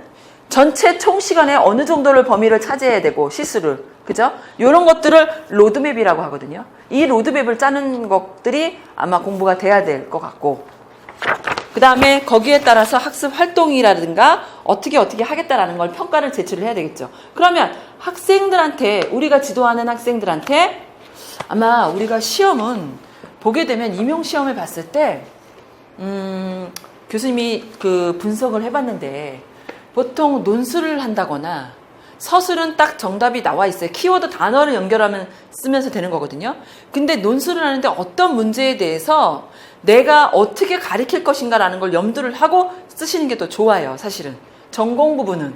전체 총 시간에 어느 정도를 범위를 차지해야 되고 시수를 그죠? 이런 것들을 로드맵이라고 하거든요. 이 로드맵을 짜는 것들이 아마 공부가 돼야 될 것 같고 그 다음에 거기에 따라서 학습 활동이라든가 어떻게 하겠다라는 걸 평가를 제출을 해야 되겠죠. 그러면 학생들한테 우리가 지도하는 학생들한테 아마 우리가 시험은 보게 되면 임용시험을 봤을 때 교수님이 그 분석을 해봤는데 보통 논술을 한다거나 서술은 딱 정답이 나와 있어요. 키워드 단어를 연결하면 쓰면서 되는 거거든요. 근데 논술을 하는데 어떤 문제에 대해서 내가 어떻게 가르칠 것인가라는 걸 염두를 하고 쓰시는 게 더 좋아요. 사실은 전공 부분은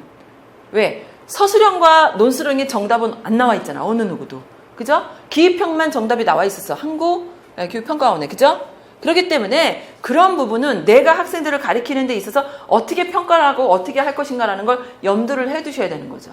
왜 서술형과 논술형의 정답은 안 나와 있잖아. 어느 누구도 그죠? 기입형만 정답이 나와 있었어. 한국 교육평가원에 그죠? 그렇기 때문에 그런 부분은 내가 학생들을 가르치는 데 있어서 어떻게 평가를 하고 어떻게 할 것인가라는 걸 염두를 해 두셔야 되는 거죠.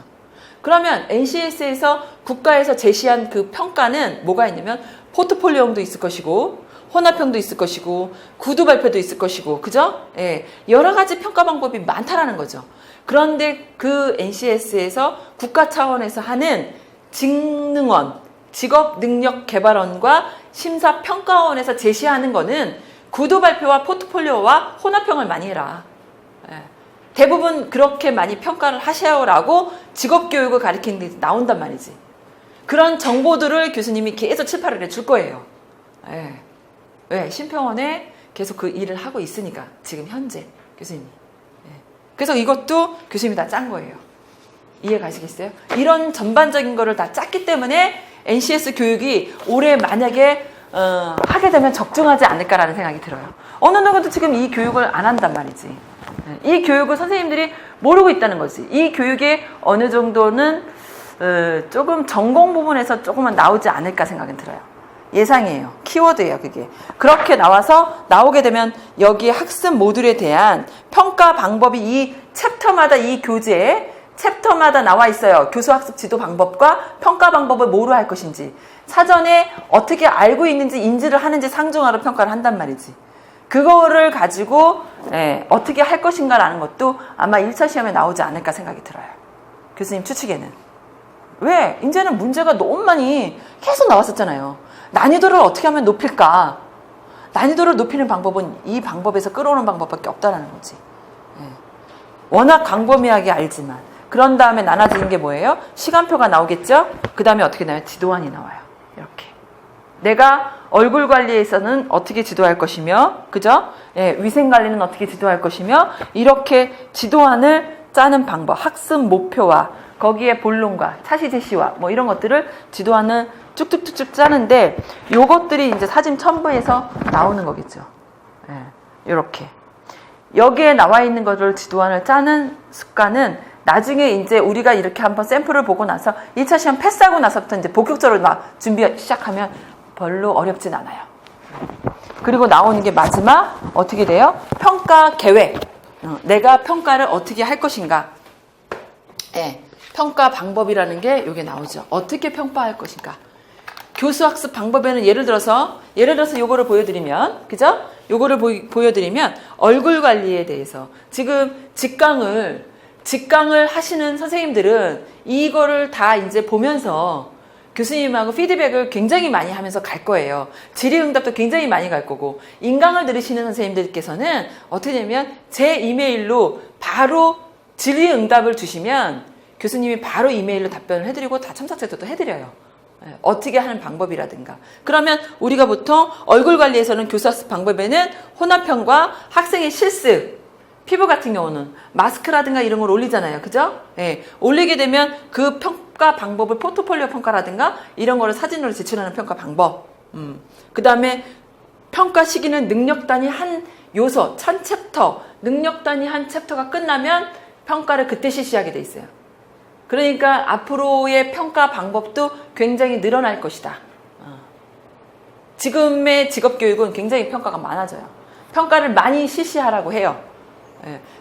그러면 NCS에서 국가에서 제시한 그 평가는 뭐가 있냐면 포트폴리오형도 있을 것이고 혼합형도 있을 것이고 구두 발표도 있을 것이고 그죠? 예, 여러 가지 평가 방법이 많다라는 거죠. 그런데 그 NCS에서 국가 차원에서 하는 직능원, 직업능력개발원과 심사평가원에서 제시하는 거는 구두 발표와 포트폴리오와 혼합형을 많이 해라. 예. 대부분 그렇게 많이 평가를 하셔라고 직업교육을 가르치는 데 나온단 말이지. 그런 정보들을 교수님이 계속 7, 8월에 줄 거예요. 예. 왜? 심평원에 계속 그 일을 하고 있으니까 지금 현재 교수님이. 예. 그래서 이것도 교수님이 다 짠 거예요. 이해 가시겠어요? 이런 전반적인 거를 다 짰기 때문에 NCS 교육이 올해 만약에 하게 되면 적중하지 않을까라는 생각이 들어요. 어느 누구도 지금 이 교육을 안 한단 말이지. 이 교육을 선생님들이 모르고 있다는 거지. 이 교육이 어느 정도는 조금 전공 부분에서 조금은 나오지 않을까 생각이 들어요. 예상이에요. 키워드예요, 그게. 그렇게 나오게 되면 여기 학습 모듈에 대한 평가 방법이 이 챕터마다 이 교재에 챕터마다 나와 있어요. 교수학습 지도 방법과 평가 방법을 뭐로 할 것인지 사전에 어떻게 알고 있는지 인지를 하는지 상중하로 평가를 한단 말이지. 그거를 가지고 어떻게 할 것인가라는 것도 아마 1차 시험에 나오지 않을까 생각이 들어요. 교수님 추측에는. 왜? 이제는 문제가 너무 많이 계속 나왔었잖아요. 난이도를 어떻게 하면 높일까? 난이도를 높이는 방법은 이 방법에서 끌어오는 방법밖에 없다는 거지. 워낙 광범위하게 알지만 그런 다음에 나눠지는 게 뭐예요? 시간표가 나오겠죠? 그 다음에 어떻게 나와요? 지도안이 나와요. 이렇게. 내가 얼굴 관리에서는 어떻게 지도할 것이며, 그죠? 예, 위생 관리는 어떻게 지도할 것이며, 이렇게 지도안을 짜는 방법, 학습 목표와 거기에 본론과 차시 제시와 뭐 이런 것들을 지도안을 쭉쭉쭉쭉 짜는데, 요것들이 이제 사진 첨부해서 나오는 거겠죠. 예, 이렇게. 여기에 나와 있는 것을 지도안을 짜는 습관은 나중에 이제 우리가 이렇게 한번 샘플을 보고 나서 2차 시험 패스하고 나서부터 이제 본격적으로 막 준비 시작하면 별로 어렵진 않아요. 그리고 나오는 게 마지막 어떻게 돼요? 평가 계획. 내가 평가를 어떻게 할 것인가. 예, 평가 방법이라는 게 여기 나오죠. 어떻게 평가할 것인가. 교수학습 방법에는 예를 들어서 요거를 보여드리면, 그죠? 요거를 보여드리면 얼굴 관리에 대해서 지금 직강을 하시는 선생님들은 이거를 다 이제 보면서 교수님하고 피드백을 굉장히 많이 하면서 갈 거예요. 질의응답도 굉장히 많이 갈 거고, 인강을 들으시는 선생님들께서는 어떻게 되면 제 이메일로 바로 질의응답을 주시면 교수님이 바로 이메일로 답변을 해드리고 다 첨삭제도 해드려요. 어떻게 하는 방법이라든가. 그러면 우리가 보통 얼굴 관리에서는 교수학습 방법에는 혼합형과 학생의 실습, 피부 같은 경우는 마스크라든가 이런 걸 올리잖아요. 그죠? 예. 올리게 되면 그 평가 방법을 포트폴리오 평가라든가 이런 거를 사진으로 제출하는 평가 방법. 그 다음에 평가 시기는 능력 단위 한 요소, 한 챕터, 능력 단위 한 챕터가 끝나면 평가를 그때 실시하게 돼 있어요. 그러니까 앞으로의 평가 방법도 굉장히 늘어날 것이다. 지금의 직업교육은 굉장히 평가가 많아져요. 평가를 많이 실시하라고 해요.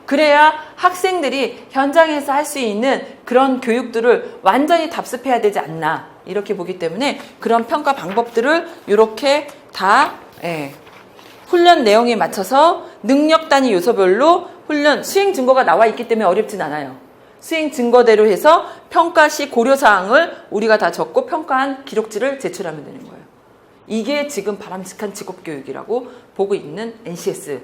그래야 학생들이 현장에서 할 수 있는 그런 교육들을 완전히 답습해야 되지 않나 이렇게 보기 때문에 그런 평가 방법들을 이렇게 다 훈련 내용에 맞춰서 능력 단위 요소별로 훈련 수행 증거가 나와 있기 때문에 어렵진 않아요. 수행 증거대로 해서 평가 시 고려사항을 우리가 다 적고 평가한 기록지를 제출하면 되는 거예요. 이게 지금 바람직한 직업교육이라고 보고 있는 NCS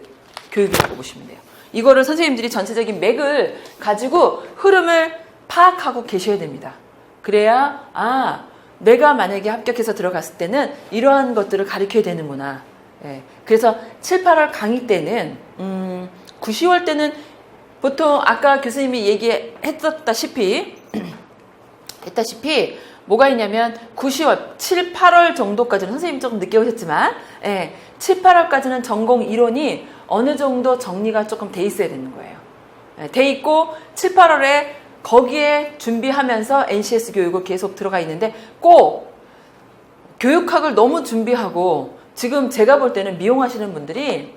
교육이라고 보시면 돼요. 이거를 선생님들이 전체적인 맥을 가지고 흐름을 파악하고 계셔야 됩니다. 그래야 내가 만약에 합격해서 들어갔을 때는 이러한 것들을 가르쳐야 되는구나. 예, 그래서 7, 8월 강의 때는 9, 10월 때는 보통 아까 교수님이 얘기했다시피 뭐가 있냐면 9, 10월, 7, 8월 정도까지는 선생님이 조금 늦게 오셨지만 7, 8월까지는 전공 이론이 어느 정도 정리가 조금 돼 있어야 되는 거예요. 돼 있고 7, 8월에 거기에 준비하면서 NCS 교육을 계속 들어가 있는데 꼭 교육학을 너무 준비하고 지금 제가 볼 때는 미용하시는 분들이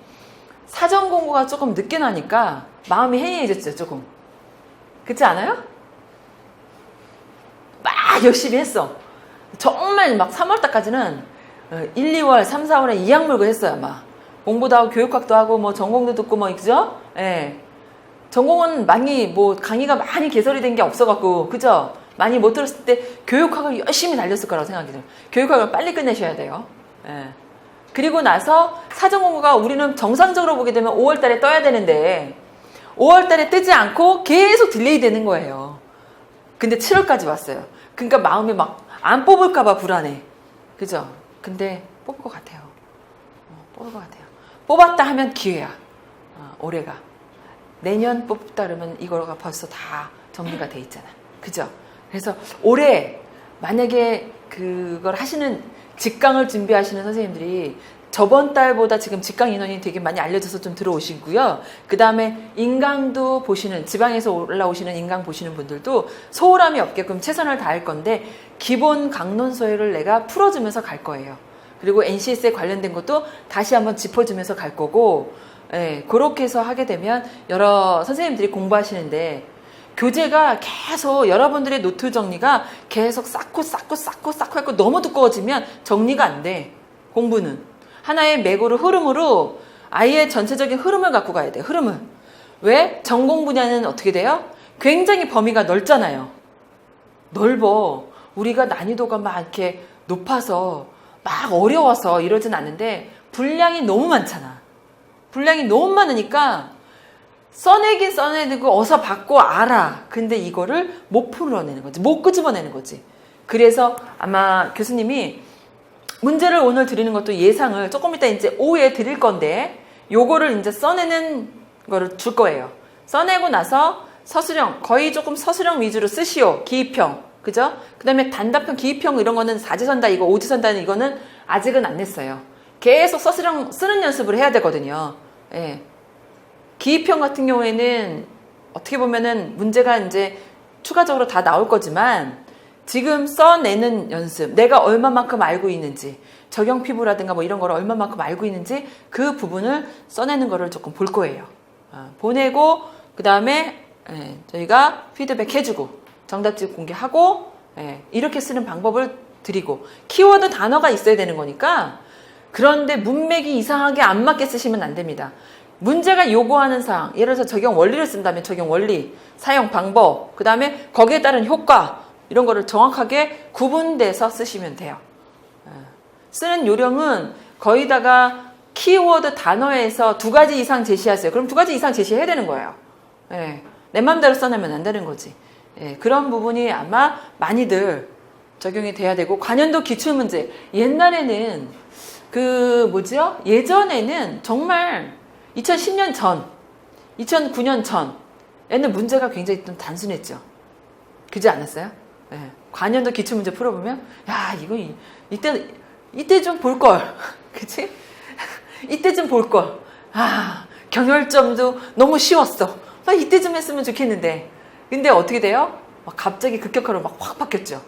사전 공고가 조금 늦게 나니까 마음이 해이해졌죠, 조금. 그렇지 않아요? 막 열심히 했어. 정말 막 3월달까지는 1, 2월, 3, 4월에 이악 물고 했어요, 막. 공부도 하고 교육학도 하고 뭐 전공도 듣고 뭐 그죠? 예. 전공은 많이 뭐 강의가 많이 개설이 된 게 없어갖고 그죠? 많이 못 들었을 때 교육학을 열심히 달렸을 거라고 생각이 들어요. 교육학을 빨리 끝내셔야 돼요. 예. 그리고 나서 사전 공고가 우리는 정상적으로 보게 되면 5월달에 떠야 되는데 5월달에 뜨지 않고 계속 딜레이 되는 거예요. 근데 7월까지 왔어요. 그러니까 마음이 막 안 뽑을까봐 불안해. 그죠? 근데 뽑을 것 같아요. 뽑을 것 같아요. 뽑았다 하면 기회야. 올해가. 내년 뽑다 그러면 이거가 벌써 다 정리가 돼 있잖아. 그죠? 그래서 올해 만약에 그걸 하시는 직강을 준비하시는 선생님들이 저번 달보다 지금 직강 인원이 되게 많이 알려져서 좀 들어오시고요. 그 다음에 인강도 보시는, 지방에서 올라오시는 인강 보시는 분들도 소홀함이 없게끔 최선을 다할 건데 기본 강론서열을 내가 풀어주면서 갈 거예요. 그리고 NCS에 관련된 것도 다시 한번 짚어주면서 갈 거고, 그렇게 해서 하게 되면 여러 선생님들이 공부하시는데 교재가 계속 여러분들의 노트 정리가 계속 쌓고 하고 너무 두꺼워지면 정리가 안 돼. 공부는. 하나의 맥으로 흐름으로 아예 전체적인 흐름을 갖고 가야 돼요. 흐름을. 왜? 전공 분야는 어떻게 돼요? 굉장히 범위가 넓잖아요. 넓어. 우리가 난이도가 막 이렇게 높아서 막 어려워서 이러진 않는데 분량이 너무 많잖아. 분량이 너무 많으니까 써내긴 써내고 어서 받고 알아. 근데 이거를 못 풀어내는 거지. 못 끄집어내는 거지. 그래서 아마 교수님이 문제를 오늘 드리는 것도 예상을 조금 이따 이제 오후에 드릴 건데 요거를 이제 써내는 거를 줄 거예요. 써내고 나서 서술형, 거의 조금 서술형 위주로 쓰시오. 기입형. 그죠? 그 다음에 단답형, 기입형 이런 거는 4지선다 이거 5지선다 이거는 아직은 안 냈어요. 계속 서술형 쓰는 연습을 해야 되거든요. 예. 기입형 같은 경우에는 어떻게 보면은 문제가 이제 추가적으로 다 나올 거지만 지금 써내는 연습, 내가 얼마만큼 알고 있는지, 적용 피부라든가 뭐 이런 거를 얼마만큼 알고 있는지 그 부분을 써내는 거를 조금 볼 거예요. 보내고 그 다음에 저희가 피드백 해주고 정답집 공개하고 이렇게 쓰는 방법을 드리고 키워드 단어가 있어야 되는 거니까 그런데 문맥이 이상하게 안 맞게 쓰시면 안 됩니다. 문제가 요구하는 사항, 예를 들어서 적용 원리를 쓴다면 적용 원리, 사용 방법, 그 다음에 거기에 따른 효과 이런 거를 정확하게 구분돼서 쓰시면 돼요. 쓰는 요령은 거의다가 키워드 단어에서 2가지 이상 제시하세요. 그럼 2가지 이상 제시해야 되는 거예요. 내 맘대로 써내면 안 되는 거지. 그런 부분이 아마 많이들 적용이 돼야 되고 관연도 기출문제. 옛날에는 예전에는 정말 2010년 전, 2009년 전에는 문제가 굉장히 좀 단순했죠. 그지 않았어요? 관연도 기출문제 풀어보면 야 이거 이때 좀 볼 걸. 그치? 이때 좀 볼 걸. 경혈점도 너무 쉬웠어. 이때 좀 했으면 좋겠는데. 근데 어떻게 돼요? 갑자기 급격하로 막 확 바뀌었죠.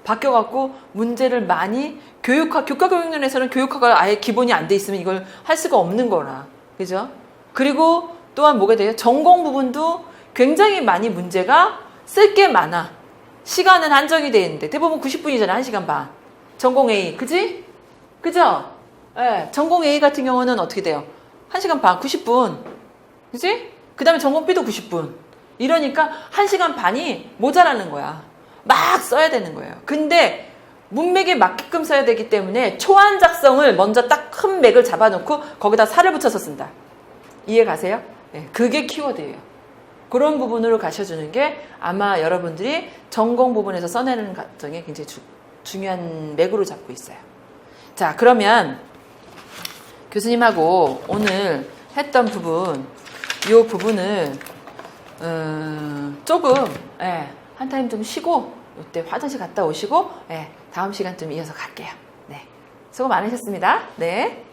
바뀌어갖고 문제를 많이 교과교육론에서는 교육학가 아예 기본이 안 돼 있으면 이걸 할 수가 없는 거라. 그죠? 그리고 또한 뭐가 돼요? 전공 부분도 굉장히 많이 문제가 쓸 게 많아. 시간은 한정이 돼 있는데 대부분 90분이잖아. 1시간 반. 전공 A. 그지? 그죠? 예, 전공 A 같은 경우는 어떻게 돼요? 1시간 반, 90분. 그지? 그 다음에 전공 B도 90분. 이러니까 1시간 반이 모자라는 거야. 막 써야 되는 거예요. 근데 문맥에 맞게끔 써야 되기 때문에 초안 작성을 먼저 딱 큰 맥을 잡아놓고 거기다 살을 붙여서 쓴다. 이해 가세요? 네, 그게 키워드예요. 그런 부분으로 가셔주는 게 아마 여러분들이 전공 부분에서 써내는 과정에 굉장히 중요한 맥으로 잡고 있어요. 자, 그러면 교수님하고 오늘 했던 부분, 이 부분을 조금 한 타임 좀 쉬고 이때 화장실 갔다 오시고 다음 시간 좀 이어서 갈게요. 네, 수고 많으셨습니다. 네.